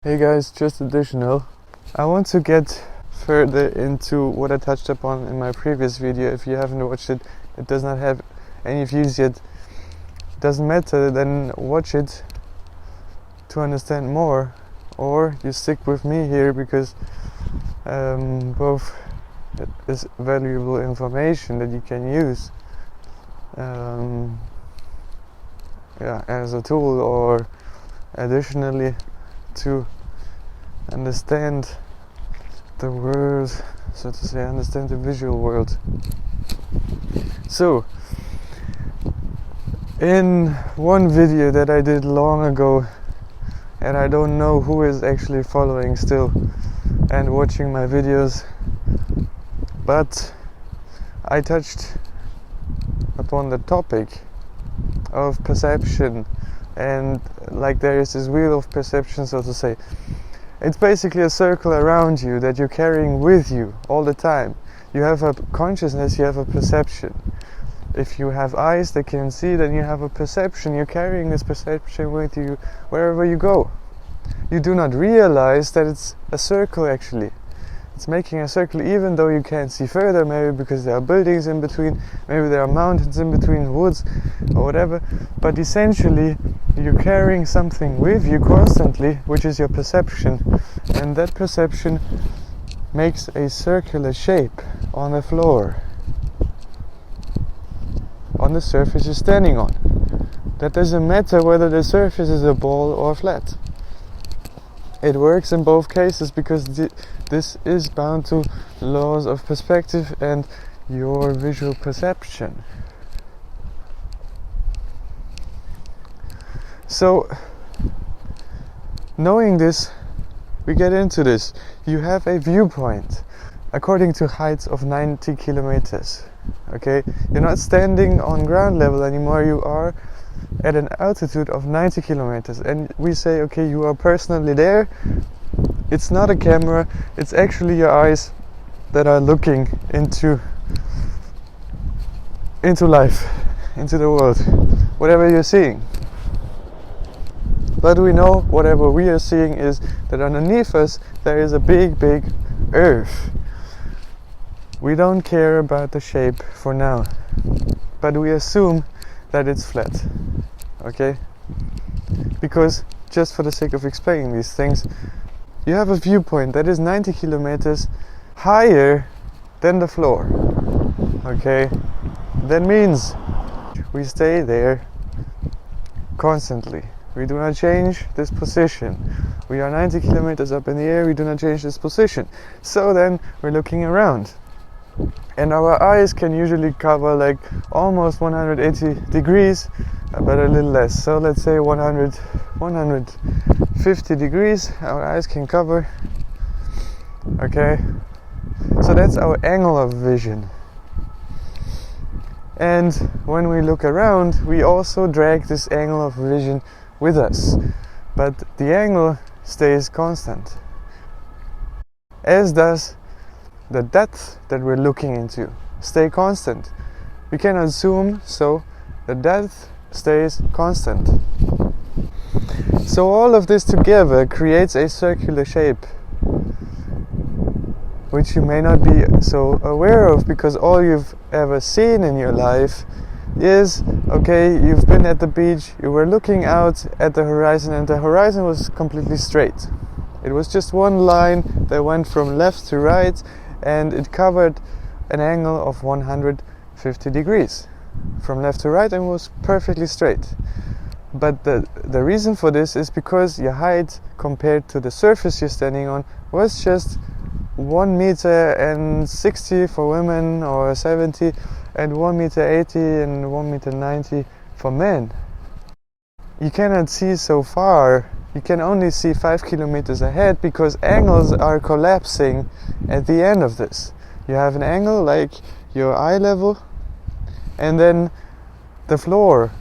Hey guys, just additional. I want to get further into what I touched upon in my previous video. If you haven't watched it, it does not have any views yet. Doesn't matter, then watch it to understand more, or you stick with me here because both is valuable information that you can use as a tool, or additionally to understand the world, so to say, understand the visual world. So, in one video that I did long ago, and I don't know who is actually following still and watching my videos, but I touched upon the topic of perception, and like there is this wheel of perception, so to say. It's basically a circle around you that you're carrying with you all the time. You have a consciousness, you have a perception. If you have eyes that can see, then you have a perception. You're carrying this perception with you wherever you go. You do not realize that it's a circle actually. It's making a circle even though you can't see further, maybe because there are buildings in between, maybe there are mountains in between, woods or whatever, but essentially you're carrying something with you constantly, which is your perception, and that perception makes a circular shape on the floor, on the surface you're standing on. That doesn't matter whether the surface is a ball or flat. It works in both cases because this is bound to laws of perspective and your visual perception. So, knowing this, we get into this. You have a viewpoint according to heights of 90 kilometers. Okay, you're not standing on ground level anymore, you are at an altitude of 90 kilometers, and we say, okay, you are personally there. It's not a camera, it's actually your eyes that are looking into life, into the world, whatever you're seeing. But we know whatever we are seeing is that underneath us there is a big earth. We don't care about the shape for now, but we assume that it's flat. Okay? Because, just for the sake of explaining these things, you have a viewpoint that is 90 kilometers higher than the floor. Okay? That means we stay there constantly. We do not change this position. We are 90 kilometers up in the air, we do not change this position. So then we're looking around. And our eyes can usually cover like almost 180 degrees, but a little less. So let's say 150 degrees our eyes can cover. Okay, so that's our angle of vision. And when we look around, we also drag this angle of vision with us, but the angle stays constant, as does the depth that we're looking into stay constant. We cannot zoom, so the depth stays constant. So all of this together creates a circular shape, which you may not be so aware of, because all you've ever seen in your life is, okay, you've been at the beach, you were looking out at the horizon, and the horizon was completely straight. It was just one line that went from left to right, and it covered an angle of 150 degrees from left to right and was perfectly straight. But the reason for this is because your height compared to the surface you're standing on was just 1 meter and 60 for women, or 70, and 1 meter 80 and 1 meter 90 for men. You cannot see so far. You can only see 5 kilometers ahead because angles are collapsing at the end of this. You have an angle like your eye level, and then the floor.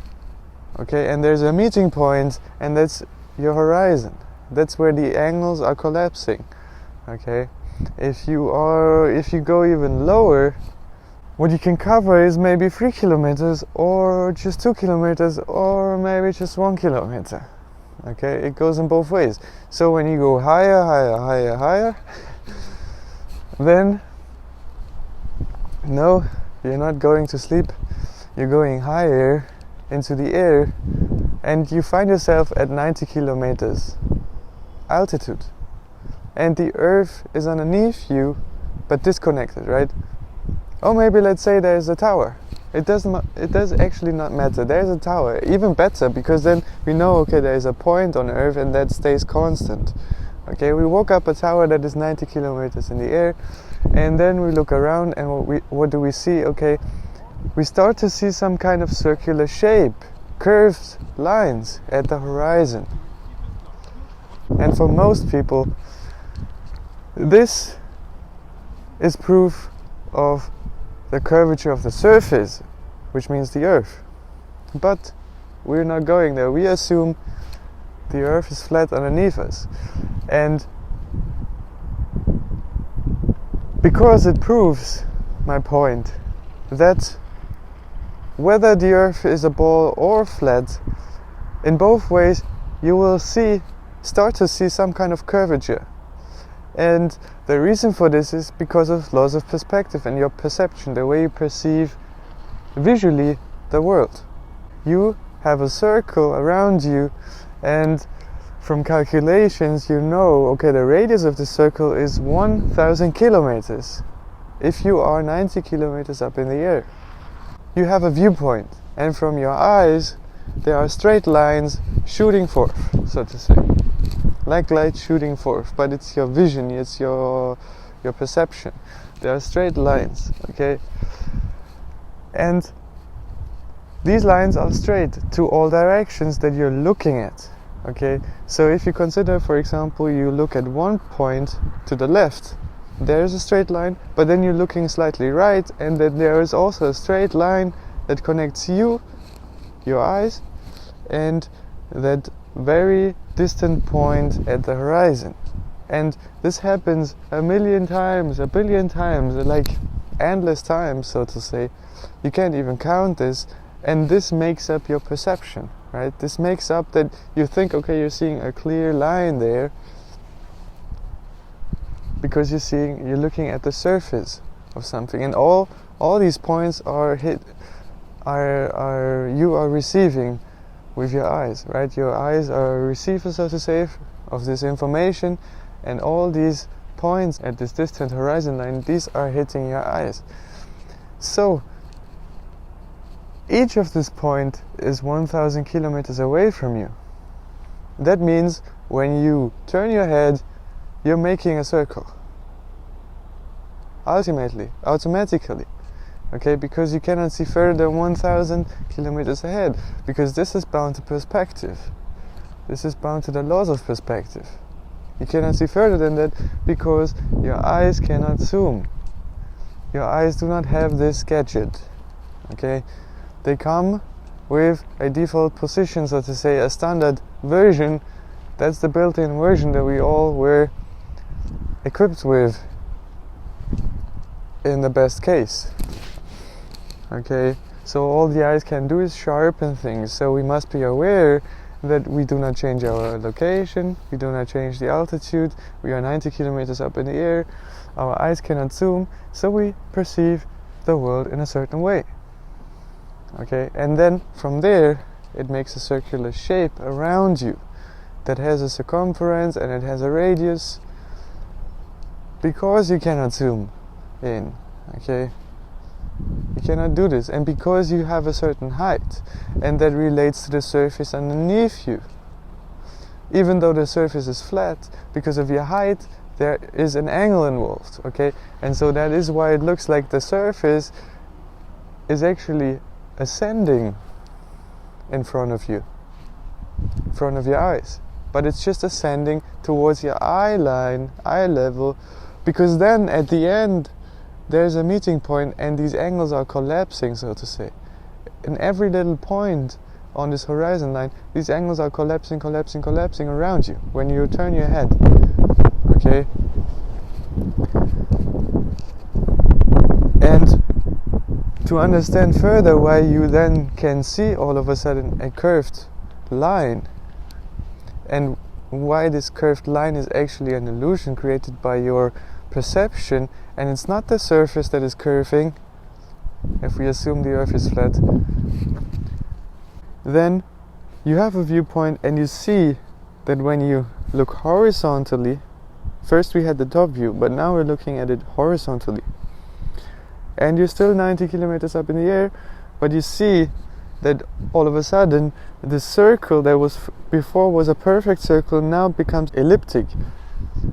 Okay, and there's a meeting point, and that's your horizon. That's where the angles are collapsing. Okay, if you go even lower, what you can cover is maybe 3 kilometers, or just 2 kilometers, or maybe just 1 kilometer. Okay, it goes in both ways. So when you go higher, higher, higher, higher, then no, you're not going to sleep. You're going higher into the air, and you find yourself at 90 kilometers altitude. And the Earth is underneath you, but disconnected, right? Or maybe let's say there's a tower. It does actually not matter. There's a tower, even better, because then we know, okay, there is a point on Earth and that stays constant. Okay, we walk up a tower that is 90 kilometers in the air, and then we look around, and what do we see? Okay, we start to see some kind of circular shape, curved lines at the horizon. And for most people, this is proof of the curvature of the surface, which means the Earth. But we're not going there. We assume the Earth is flat underneath us. And because it proves my point that whether the Earth is a ball or flat, in both ways you will start to see some kind of curvature. And the reason for this is because of laws of perspective and your perception, the way you perceive visually the world. You have a circle around you, and from calculations you know, okay, the radius of the circle is 1,000 kilometers if you are 90 kilometers up in the air. You have a viewpoint, and from your eyes there are straight lines shooting forth, so to say. Like light shooting forth, but it's your vision, it's your perception. There are straight lines, okay? And these lines are straight to all directions that you're looking at, okay? So if you consider, for example, you look at one point to the left, there is a straight line, but then you're looking slightly right, and then there is also a straight line that connects you, your eyes, and that very distant point at the horizon. And this happens a million times, a billion times, like endless times, so to say. You can't even count this, and this makes up your perception, right? This makes up that you think, okay, you're seeing a clear line there because you're looking at the surface of something, and all these points you are receiving with your eyes, right? Your eyes are a receiver, so to say, of this information, and all these points at this distant horizon line, these are hitting your eyes. So each of this point is 1,000 kilometers away from you. That means when you turn your head, you're making a circle. Automatically. Okay, because you cannot see further than 1,000 kilometers ahead, because this is bound to perspective. This is bound to the laws of perspective. You cannot see further than that because your eyes cannot zoom. Your eyes do not have this gadget. Okay, they come with a default position, so to say, a standard version. That's the built-in version that we all were equipped with in the best case. Okay, so all the eyes can do is sharpen things, so we must be aware that we do not change our location, we do not change the altitude, we are 90 kilometers up in the air, our eyes cannot zoom, so we perceive the world in a certain way. Okay, and then from there it makes a circular shape around you that has a circumference and it has a radius, because you cannot zoom in, okay? You cannot do this, and because you have a certain height, and that relates to the surface underneath you. Even though the surface is flat, because of your height, there is an angle involved, okay? And so that is why it looks like the surface is actually ascending in front of you, in front of your eyes. But it's just ascending towards your eye line, eye level, because then at the end, there's a meeting point and these angles are collapsing, so to say. In every little point on this horizon line, these angles are collapsing around you when you turn your head. Okay? And to understand further why you then can see all of a sudden a curved line, and why this curved line is actually an illusion created by your perception, and it's not the surface that is curving. If we assume the Earth is flat, then you have a viewpoint and you see that when you look horizontally, first we had the top view, but now we're looking at it horizontally, and you're still 90 kilometers up in the air, but you see that all of a sudden the circle that was before was a perfect circle now becomes elliptic.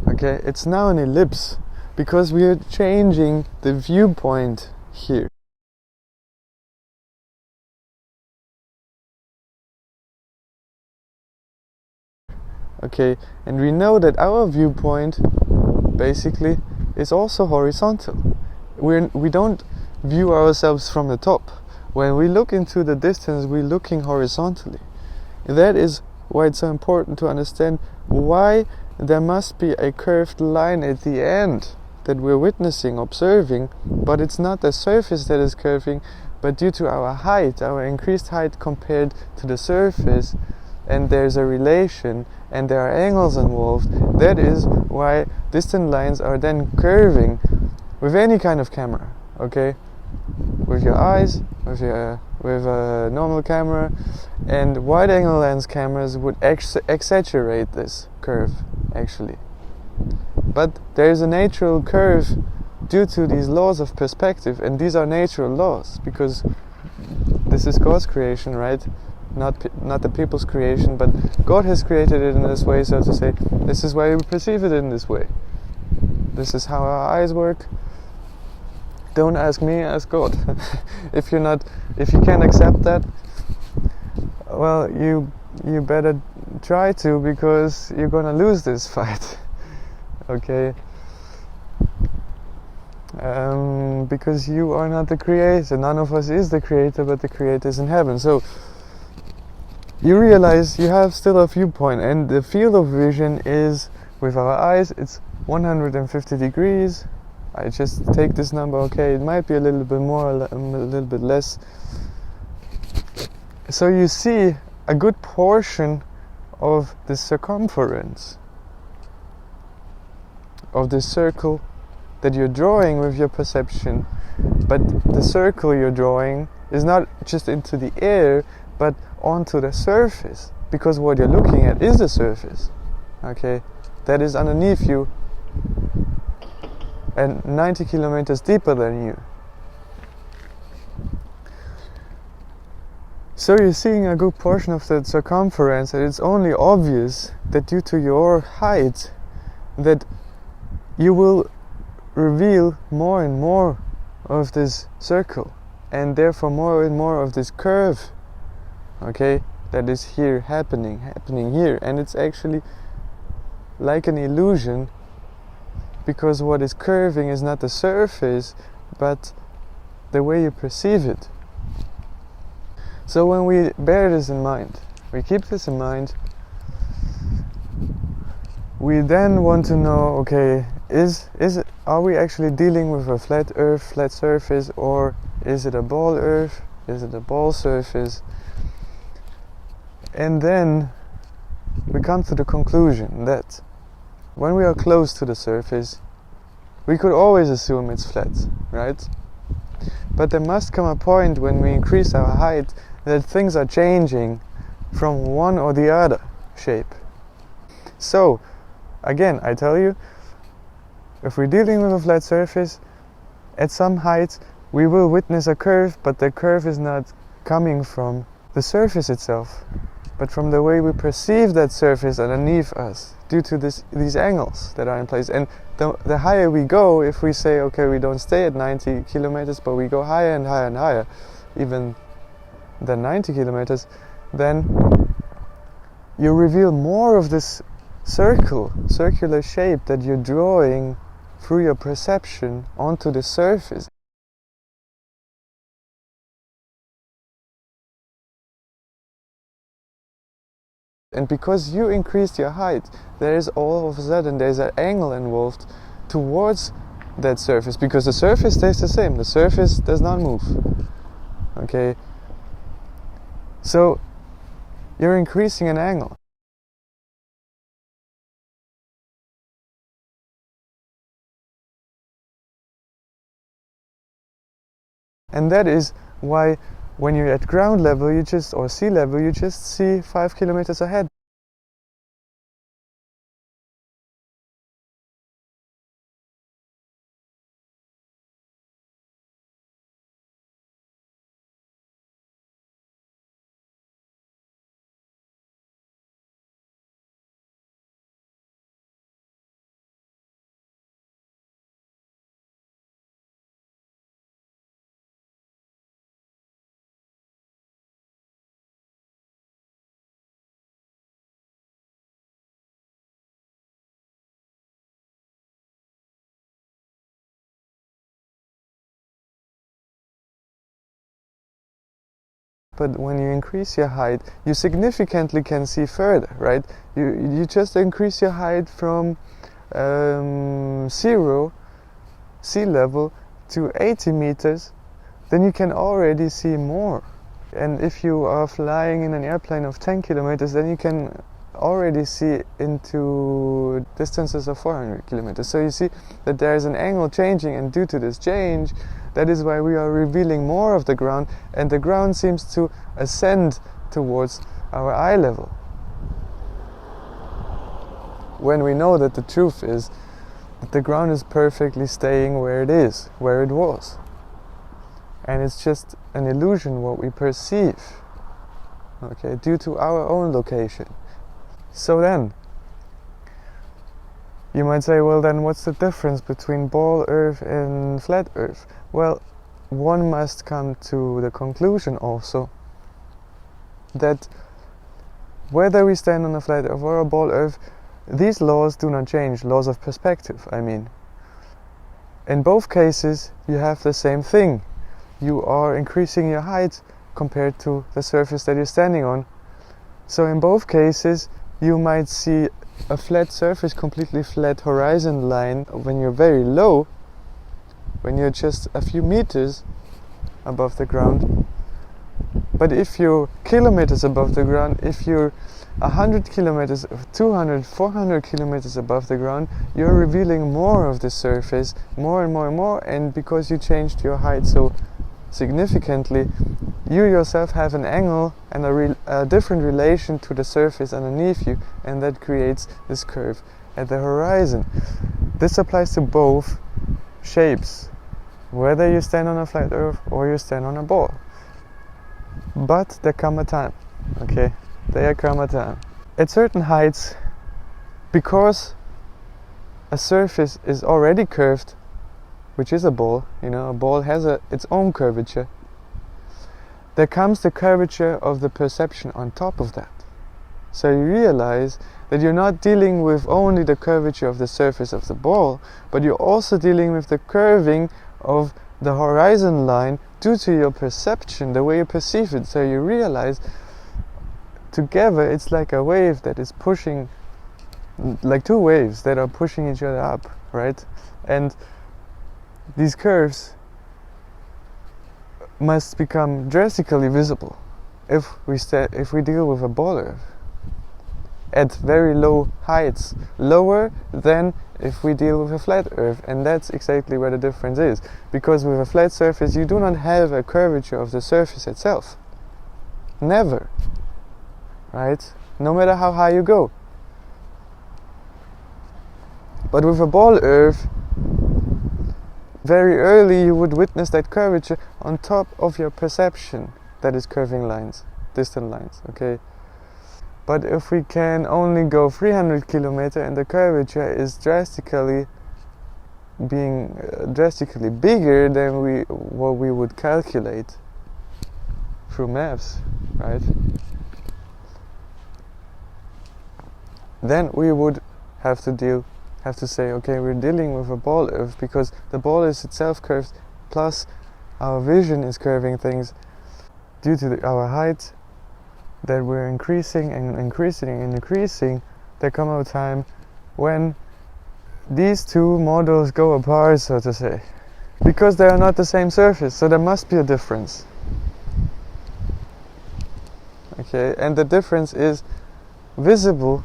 Okay, it's now an ellipse because we are changing the viewpoint here. Okay, and we know that our viewpoint basically is also horizontal. We don't view ourselves from the top. When we look into the distance, we're looking horizontally. And that is why it's so important to understand why there must be a curved line at the end that we're witnessing, observing, but it's not the surface that is curving, but due to our height, our increased height compared to the surface, and there's a relation and there are angles involved. That is why distant lines are then curving with any kind of camera, okay? With your eyes, with a normal camera, and wide angle lens cameras would exaggerate this curve actually. But there is a natural curve due to these laws of perspective, and these are natural laws because this is God's creation, right? Not the people's creation, but God has created it in this way, so to say. This is why we perceive it in this way. This is how our eyes work. Don't ask me, ask God. If you can't accept that, well, you better try to, because you're gonna lose this fight. Okay? Because you are not the creator. None of us is the creator, but the creator is in heaven. So you realize you have still a viewpoint, and the field of vision is, with our eyes, it's 150 degrees. I just take this number, okay, it might be a little bit more, a little bit less. So you see a good portion of the circumference of this circle that you're drawing with your perception, but the circle you're drawing is not just into the air, but onto the surface, because what you're looking at is the surface, okay, that is underneath you and 90 kilometers deeper than you. So you're seeing a good portion of that circumference, and it's only obvious that due to your height that you will reveal more and more of this circle, and therefore more and more of this curve, okay, that is here happening here, and it's actually like an illusion, because what is curving is not the surface, but the way you perceive it. So when we bear this in mind, we keep this in mind, we then want to know, okay, are we actually dealing with a flat earth, flat surface, or is it a ball earth, is it a ball surface? And then we come to the conclusion that when we are close to the surface, we could always assume it's flat, right? But there must come a point when we increase our height that things are changing from one or the other shape. So, again, I tell you, if we're dealing with a flat surface, at some height we will witness a curve, but the curve is not coming from the surface itself, but from the way we perceive that surface underneath us, due to these angles that are in place. And the higher we go, if we say, okay, we don't stay at 90 kilometers, but we go higher and higher and higher, even than 90 kilometers, then you reveal more of this circular shape that you're drawing through your perception onto the surface. And because you increased your height, there is all of a sudden there's an angle involved towards that surface, because the surface stays the same. The surface does not move. Okay? So you're increasing an angle. And that is why when you're at ground level, or sea level, you just see 5 kilometers ahead. But when you increase your height, you significantly can see further, right? You just increase your height from 0 sea level to 80 meters, then you can already see more. And if you are flying in an airplane of 10 kilometers, then you can already see into distances of 400 kilometers. So you see that there is an angle changing, and due to this change, that is why we are revealing more of the ground, and the ground seems to ascend towards our eye level. When we know that the truth is that the ground is perfectly staying where it is, where it was. And it's just an illusion what we perceive, okay, due to our own location. So then, you might say, well then what's the difference between ball Earth and flat Earth? Well, one must come to the conclusion also that whether we stand on a flat Earth or a ball Earth, these laws do not change, laws of perspective, I mean. In both cases, you have the same thing. You are increasing your height compared to the surface that you're standing on. So in both cases, you might see a flat surface, completely flat horizon line when you're very low, when you're just a few meters above the ground. But if you're kilometers above the ground, if you're 100 kilometers, 200, 400 kilometers above the ground, you're revealing more of the surface, more and more and more, and because you changed your height so significantly, you yourself have an angle and a different relation to the surface underneath you, and that creates this curve at the horizon. This applies to both shapes, whether you stand on a flat Earth or you stand on a ball. But there come a time, okay? There come a time. At certain heights, because a surface is already curved, which is a ball, you know, a ball has its own curvature, there comes the curvature of the perception on top of that. So you realize that you're not dealing with only the curvature of the surface of the ball, but you're also dealing with the curving of the horizon line due to your perception, the way you perceive it. So you realize together it's like a wave that is pushing, like two waves that are pushing each other up, right? And these curves must become drastically visible if we deal with a ball Earth at very low heights, lower than if we deal with a flat Earth. And that's exactly where the difference is, because with a flat surface you do not have a curvature of the surface itself, never, right? No matter how high you go. But with a ball Earth, very early you would witness that curvature on top of your perception that is curving lines, distant lines, okay? But if we can only go 300 kilometers and the curvature is drastically bigger than what we would calculate through maps, right? Then we would have to say, okay, we're dealing with a ball Earth because the ball is itself curved, plus our vision is curving things due to our height that we're increasing and increasing and increasing. There come a time when these two models go apart, so to say, because they are not the same surface, so there must be a difference. Okay, and the difference is visible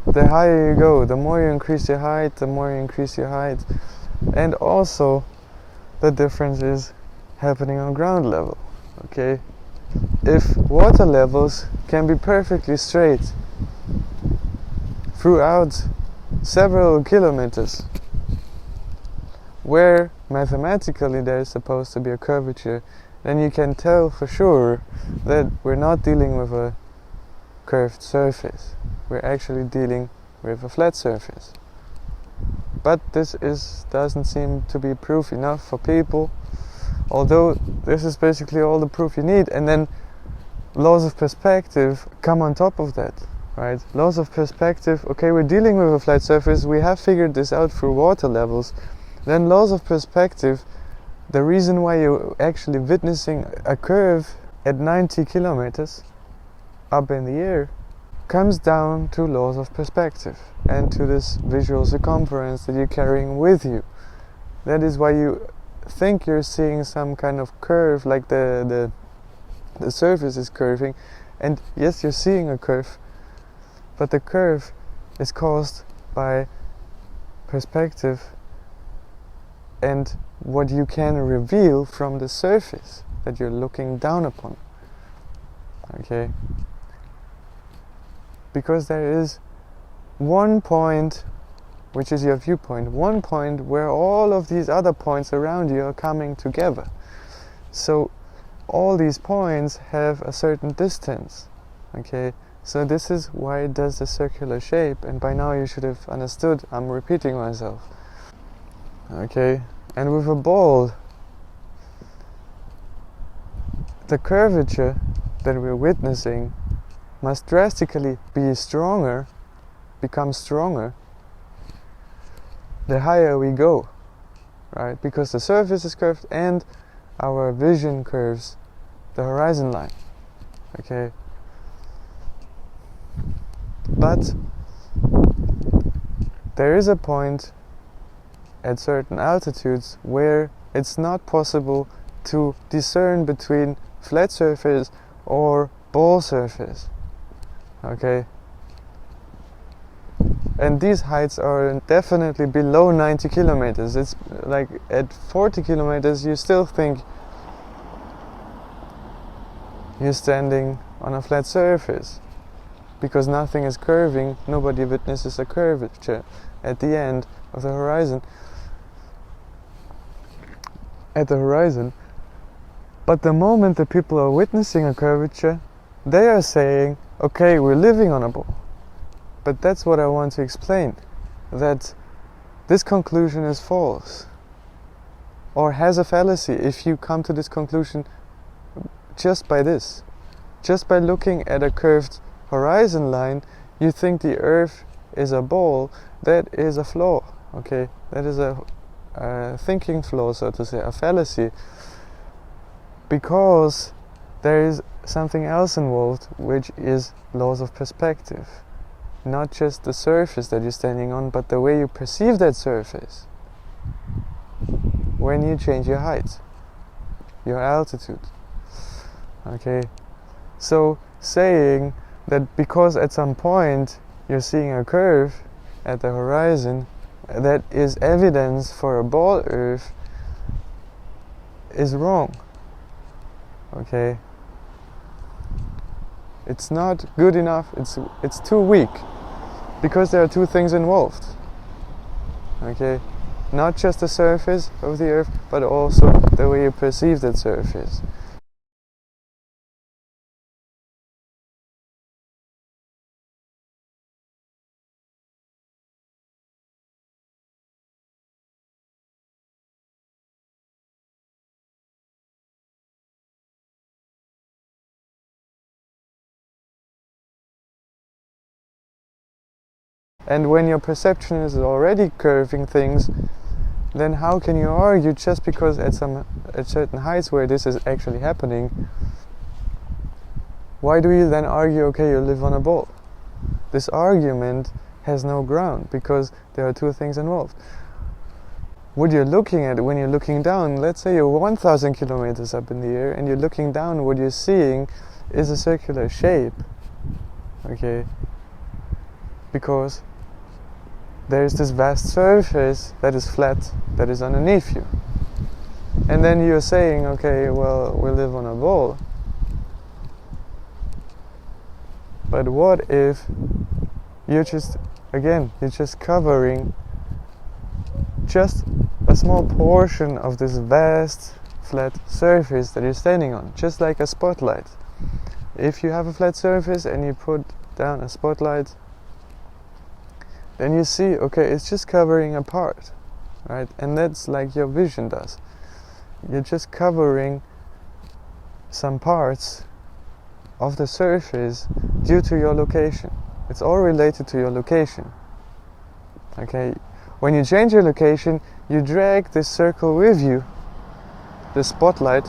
the higher you go, the more you increase your height, the more you increase your height. And also the difference is happening on ground level. Okay, if water levels can be perfectly straight throughout several kilometers, where mathematically there is supposed to be a curvature, then you can tell for sure that we're not dealing with a curved surface. We're actually dealing with a flat surface. But this doesn't seem to be proof enough for people, although this is basically all the proof you need. And then laws of perspective come on top of that, right? Laws of perspective, okay, we're dealing with a flat surface, we have figured this out through water levels. Then laws of perspective, the reason why you're actually witnessing a curve at 90 kilometers up in the air comes down to laws of perspective and to this visual circumference that you're carrying with you. That is why you think you're seeing some kind of curve, like the surface is curving, and yes, you're seeing a curve, but the curve is caused by perspective and what you can reveal from the surface that you're looking down upon. Okay? Because there is one point, which is your viewpoint, one point where all of these other points around you are coming together. So all these points have a certain distance. Okay? So this is why it does the circular shape, and by now you should have understood, I'm repeating myself. Okay? And with a ball, the curvature that we're witnessing must drastically become stronger, the higher we go, right? Because the surface is curved and our vision curves the horizon line, okay? But there is a point at certain altitudes where it's not possible to discern between flat surface or ball surface. Okay, and these heights are definitely below 90 kilometers. It's like at 40 kilometers you still think you're standing on a flat surface, because nothing is curving, nobody witnesses a curvature at the end of the horizon. But the moment that people are witnessing a curvature, they are saying, okay, we're living on a ball. But that's what I want to explain, that this conclusion is false, or has a fallacy if you come to this conclusion just by this. Just by looking at a curved horizon line, you think the Earth is a ball. That is a flaw, okay? That is a thinking flaw, so to say, a fallacy, because there is something else involved, which is laws of perspective. Not just the surface that you're standing on, but the way you perceive that surface when you change your height, your altitude. Okay, so saying that because at some point you're seeing a curve at the horizon, that is evidence for a ball Earth, is wrong. Okay, it's not good enough. It's too weak, because there are two things involved. Okay, not just the surface of the Earth, but also the way you perceive that surface. And when your perception is already curving things, then how can you argue just because at certain heights where this is actually happening? Why do you then argue, okay, you live on a ball? This argument has no ground, because there are two things involved. What you're looking at when you're looking down, let's say you're 1,000 kilometers up in the air and you're looking down, what you're seeing is a circular shape. Okay? Because there is this vast surface that is flat, that is underneath you. And then you're saying, okay, well, we live on a ball. But what if you're just covering just a small portion of this vast flat surface that you're standing on, just like a spotlight. If you have a flat surface and you put down a spotlight, then you see, okay, it's just covering a part, right? And that's like your vision does. You're just covering some parts of the surface due to your location. It's all related to your location. Okay, when you change your location, you drag this circle with you, the spotlight.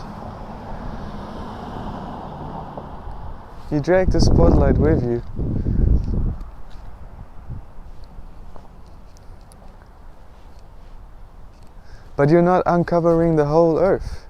You drag the spotlight with you. But you're not uncovering the whole earth.